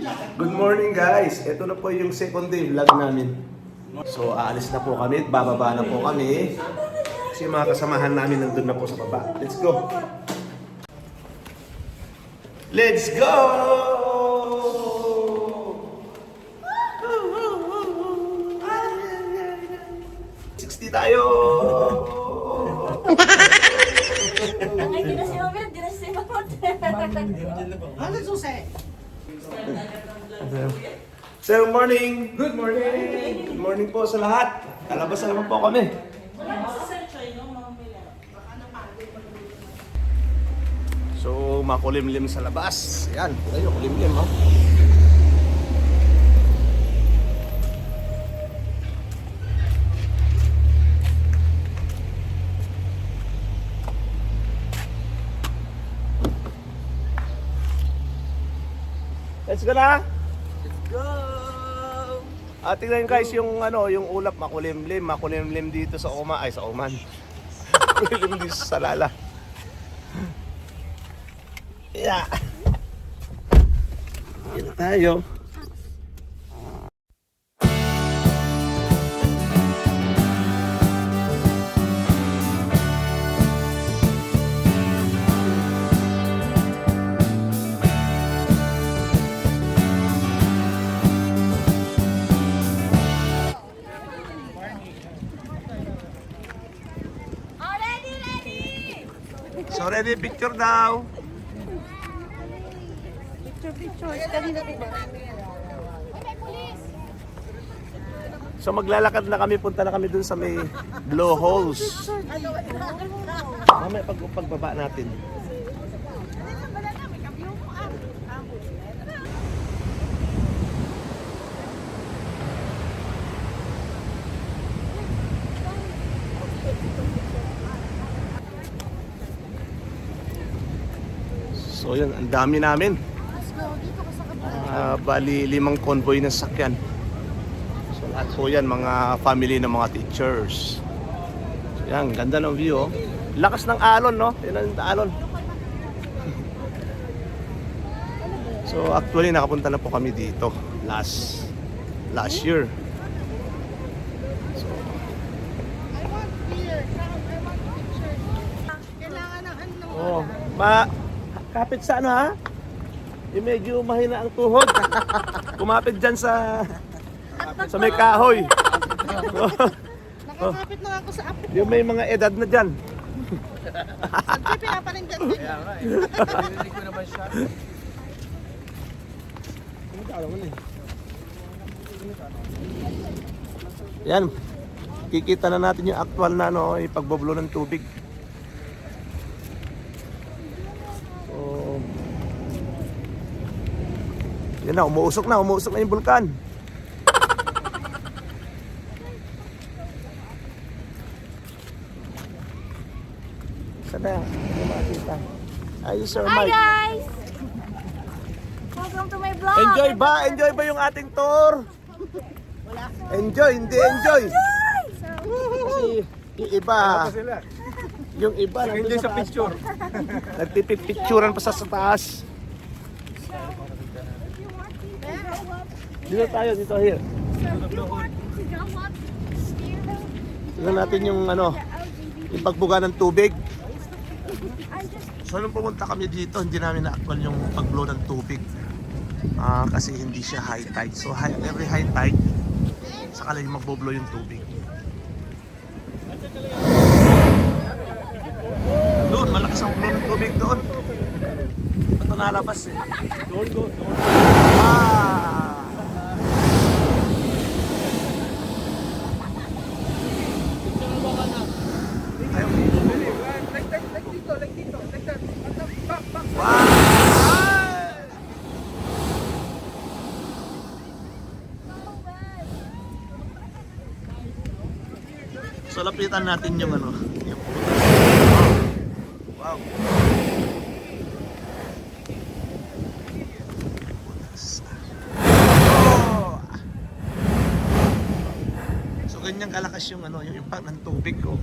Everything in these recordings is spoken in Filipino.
Good morning guys! Ito na po yung second day vlog namin. So aalis na po kami, bababa na po kami. Kasi yung mga kasamahan namin nandun na po sa baba. Let's go! Let's go! 60 tayo! Ay, di na si Robert, di na si Robert. Ano susi? Sir, good morning! Good morning! Good morning po sa lahat! Kalabas na naman po kami. So, makulimlim sa labas. Ayan, tayo, kulimlim, ha? Let's go na! Let's go! Tingnan guys yung yung ulap makulimlim dito sa Oman. Makulimlim dito sa Salala. Yeah. Yan na tayo. So ready, picture daw. So maglalakad na kami, punta na kami dun sa may blowholes. Mamaya pagbaba natin. So yun, ang dami namin. Bali 5 convoy ng sakyan. So lahat po yan, mga family ng mga teachers. So yan, ganda ng view, oh. Lakas ng alon, no? Yan ang alon. So actually nakapunta na po kami dito last year. So, I want beer. I want pictures. Kailangan ng ano. oh, kapit sa ha? Yung medyo mahina ang tuhod. Kumapit dyan sa may kahoy. Nakakapit na ako sa apo. Yung may mga edad na dyan. Siyempre, pinaparinggan din. Kaya nga eh. Narinig ko naman siya. Yan. Kikita na natin yung actual na yung pagboblo ng tubig. So, yan na, umuusok na yung bulkan. Sana, hindi makakita. Ayun, Sir Hi Mike. guys! Welcome to my vlog! Enjoy ba yung ating tour? Enjoy, hindi enjoy. Kasi yung iba, Enjoy sa picture. nagpipicturan pa sa taas. Dito tayo, dito here. Tingnan natin yung yung pagbuga ng tubig. So nung pumunta kami dito, hindi namin na-actual yung pag-blow ng tubig. Kasi hindi siya high tide. So every high tide, saka lang magbo-blow yung tubig. Doon, malakas ang flow ng tubig doon. Ito nalabas eh. Doon. So lapitan natin yung yung wow. So ganyan kalakas yung yung impact ng tubig ko.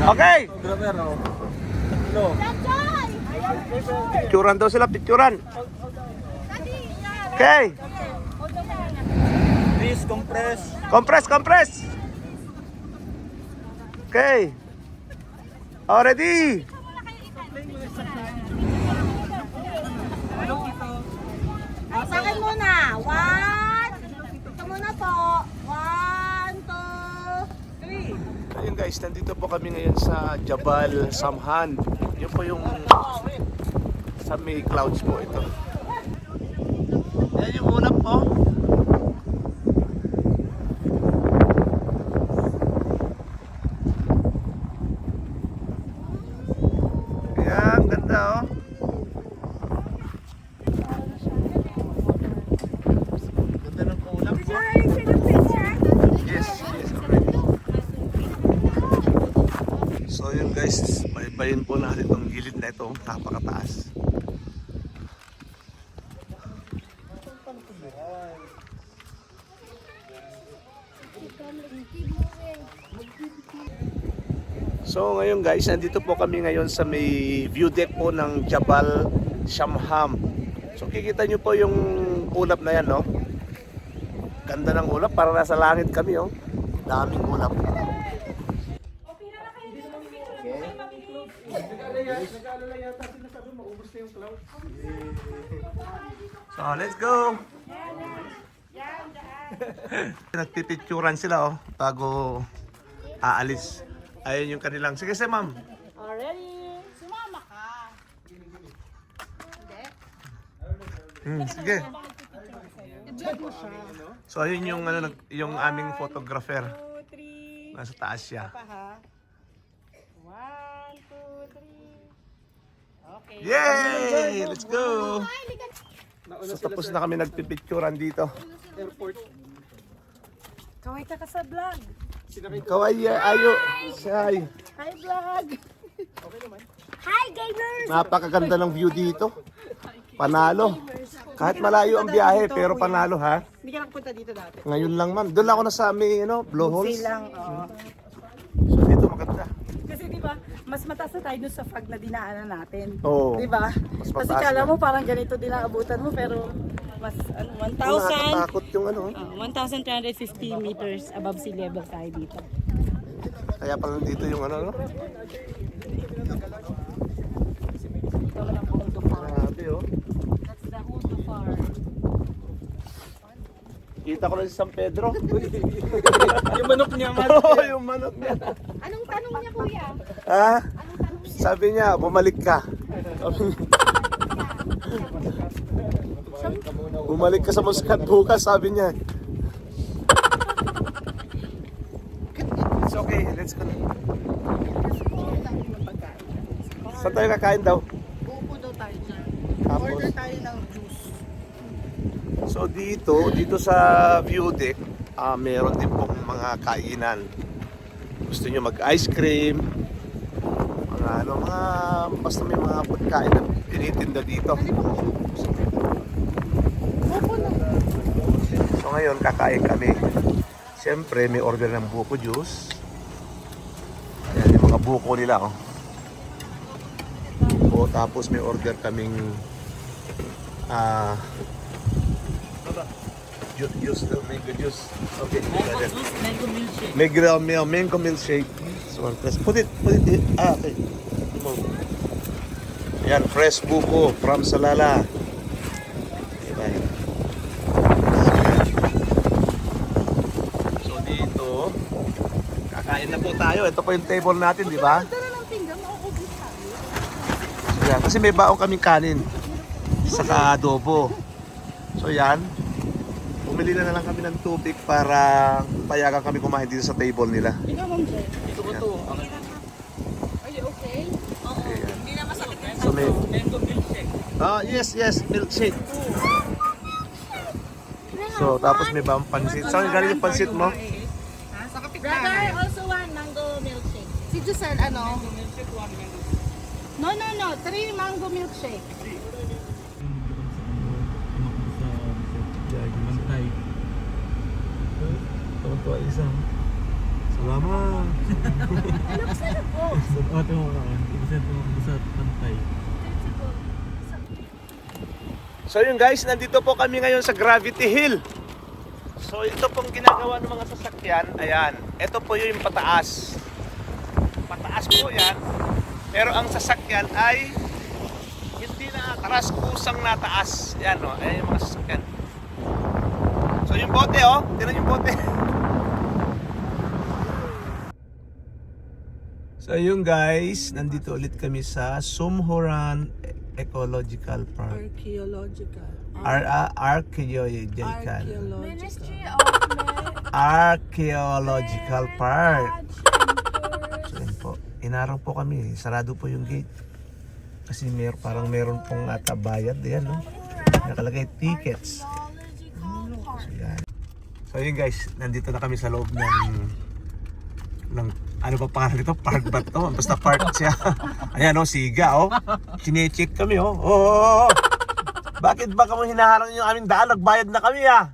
Okay! Grabe, no? No. Picturan daw sila, picturan. Okay. Please compress. Compress, compress. Okay. Already. Sa akin muna. One. Ito muna po. One, two, three. Ayun guys, nandito po kami ngayon sa Jabal Samhan. Yun po yung sa may clouds po ito. Yan yung ulap po. Yan, ganda oh. Ganda ng ulap po. Yes, yes, already. So yun guys, baybayin po natin itong gilid na ito, napakataas. So ngayon guys, nandito po kami ngayon sa may view deck po ng Jabal Shamham. So kikita nyo po yung ulap na yan, no? Ganda ng ulap, para nasa langit kami, oh. Daming ulap. So, let's go! Nagpipicturan sila, oh, bago aalis. Ayun yung kanilang. Sige, ma'am. Already. Sumama ka. Sige. I-vlog mo siya. So, ayun yung, ano, yung aming photographer. 2, 3. Nasa taas siya. Pa ha. 1, 2, 3. Okay. Yay! Let's go! So, tapos na kami nagpipicturan dito. Airport. Kaway ka sa vlog. Kawaii, ayo. Say. Hi vlog. Hi gamers. Napakaganda ng view dito. Panalo. Kahit malayo ang biyahe, pero panalo ha. Hindi ka nakapunta dito dati. Ngayon lang ma'am. Doon ako na sa may, blowholes. Silang, oo. So, dito maganda. Kasi di ba, mas mataas na tayo dun sa fog na dinaanan natin. Oo. Di ba? Mas Kasi mataas kala na. mo parang ganito din ang abutan mo, pero mas 1,000. Nakakatakot yung 1,350 meters above sea level tayo dito. Kaya pala dito yung no? Ito lang ang Hundo Farm. Grabe oh. That's the Hundo Farm. Kita ko na si San Pedro. Yung manok niya, man. Oo, yung manok niya. Anong tanong niya, kuya? Ha? Sabi niya, bumalik ka. Bumalik ka sa Muscat bukas, sabi niya. It's okay, let's go. Saan tayo kakain daw? Upo daw tayo dyan. Tapos? Order tayo ng juice. So dito sa view deck, meron din pong mga kainan. Gusto nyo mag-ice cream, mga basta may mga pagkain na tinitinda dito. So ngayon kakain kami. Siyempre may order ng buko juice. Yan yung mga buko nila, oh. Buko, tapos may order kaming juice daw, mango juice. Okay. Mango juice, mango milkshake. Mango milkshake. So, press. Put it. Okay. Yan, fresh buko from Salala. Diba? So, dito, kakain na po tayo. Ito po yung table natin, di ba? Dala ng pinggan, mauubos tayo. So, yan. Kasi may baong kaming kanin. Saka adobo. So, yan. Bumili na lang kami ng tubig para payagan kami kumain dito sa table nila. Ikaw, Ma'am Jen. Ito ba ito? Are you okay? Oo. Hindi na masakit yung So, may... Mango milkshake. Yes, milkshake. So, tapos may baong pansit. Saan galing yung pansit mo? Sa kapitbahay. Brother, also one mango milkshake. Si Giselle, ano? Mango milkshake, one mango. No. 3 mango milkshake. Tuwa isa. Salamat. So yun guys, nandito po kami ngayon sa Gravity Hill. So ito pong ginagawa ng mga sasakyan. Ayan, ito po yung pataas. Pataas po yan. Pero ang sasakyan ay hindi na atras, kusang nataas. Yan o, ayan yung mga sasakyan. So yung bote oh, tinan yung bote. So yun guys, nandito ulit kami sa Sumhoran Ecological Park. Archaeological. Archaeological. Ministry of Archaeological Park. So yun po, inaraw po kami, sarado po yung gate. Kasi parang meron pong bayad, yan no? Nakalagay tickets. So yan. So yun guys, nandito na kami sa loob ng ano ba pangalan nito? Park ba to? Basta park siya. Ayan o, siga o. Chinecheck kami o. Oh. Bakit ba kamo hinaharang yung aming daan? Nagbayad na kami ah.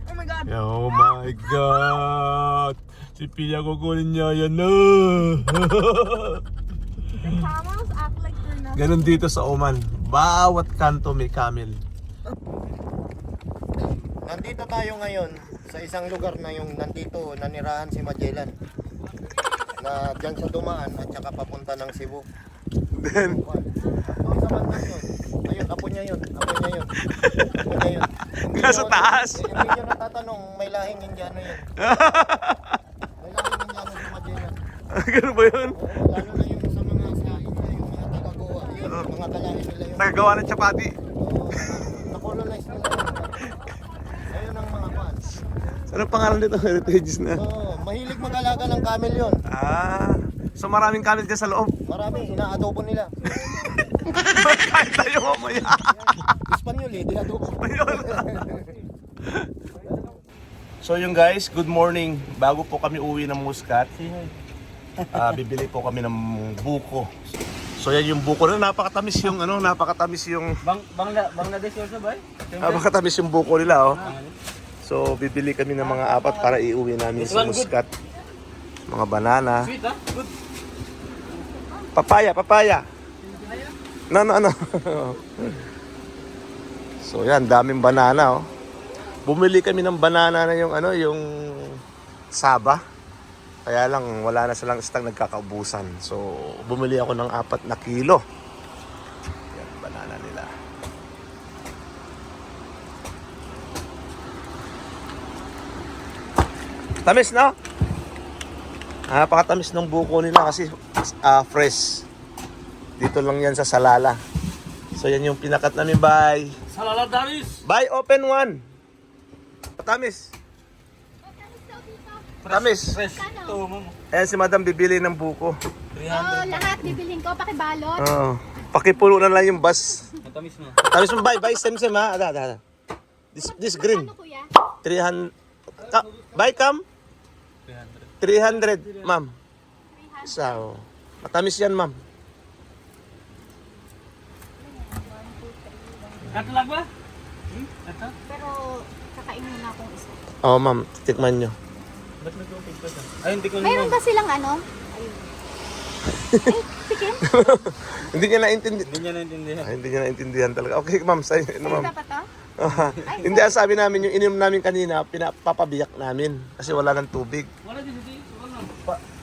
Oh my God. Oh my God. Si Pia kukunin niya yan na. the camels act like they're not. Ganon dito sa Oman. Bawat kanto may camel. Nandito tayo ngayon sa isang lugar na yung nandito nanirahan si Magellan na dyan siya dumaan at saka papunta ng Cebu. Then, Doon sa bandang yun. Ayun, apo niya yun. Apo niya yun. Apo niya yun. Nasa taas. Hindi nyo natatanong, may lahing Indiano yun. May lahing Indiano si Magellan. ganun ba yun? Oo, lalo na yung sa mga sain na yung mga taga-Goa. Yun, mga kalahin nila yun. Nagagawa ng chapati. Oo, na-colonize nila yun. Ayun ang mga fans. Anong pangalan nito? Heritages na. Oo, mahilig mag-alaga ng camel yun. So maraming camel dyan sa loob. Marami, ina-adobo nila. Kahit tayo mamaya. Espanyol eh, di-adobo. So yung guys, good morning. Bago po kami uwi ng Muscat, bibili po kami ng buko. So yan yung buko na napakatamis yung Bangladesh also ba? napakatamis yung buko nila oh. So bibili kami ng mga apat para iuwi namin sa Muscat. Mga banana. Sweet ah? Good. Papaya. No. So yan, daming banana oh. Bumili kami ng banana na yung yung Saba. Kaya lang wala na silang stock, nagkakaubusan. So bumili ako ng 4 kilo. Yan, banana nila. Tamis no? Napakatamis ng buko nila kasi fresh. Dito lang yan sa Salala. So yan yung pinakat namin. Bye. Salala Daris. Bye, open one. Patamis. Tamis. Fresh. Ito, ma'am. Ayan si madam bibili ng buko. 300. Lahat bibilhin ko, pakibalot. Oo. Pakipulo na lang yung bus. Matamis mo. Tamis mo, bye, Sem. Ada. This green. Ano kuya? 300. Bye, come. 300, ma'am. So, matamis yan, ma'am. Katalag ba? Ito? Pero kakainin na akong isa. Oo, ma'am. Tikman nyo. Ba't nag-okay pa siya? Ay, hindi ko Mayroon ba silang ano? Ayun. Ay, chicken? Hindi niya naintindihan. Hindi niya naintindihan. Hindi niya naintindihan talaga. Okay, ma'am. Sa'yo, Sa'yo ma'am. dapat to? Hindi, ang sabi namin, yung ininom namin kanina, pinapapabiyak namin kasi wala ng tubig. Wala din, hindi. Wala.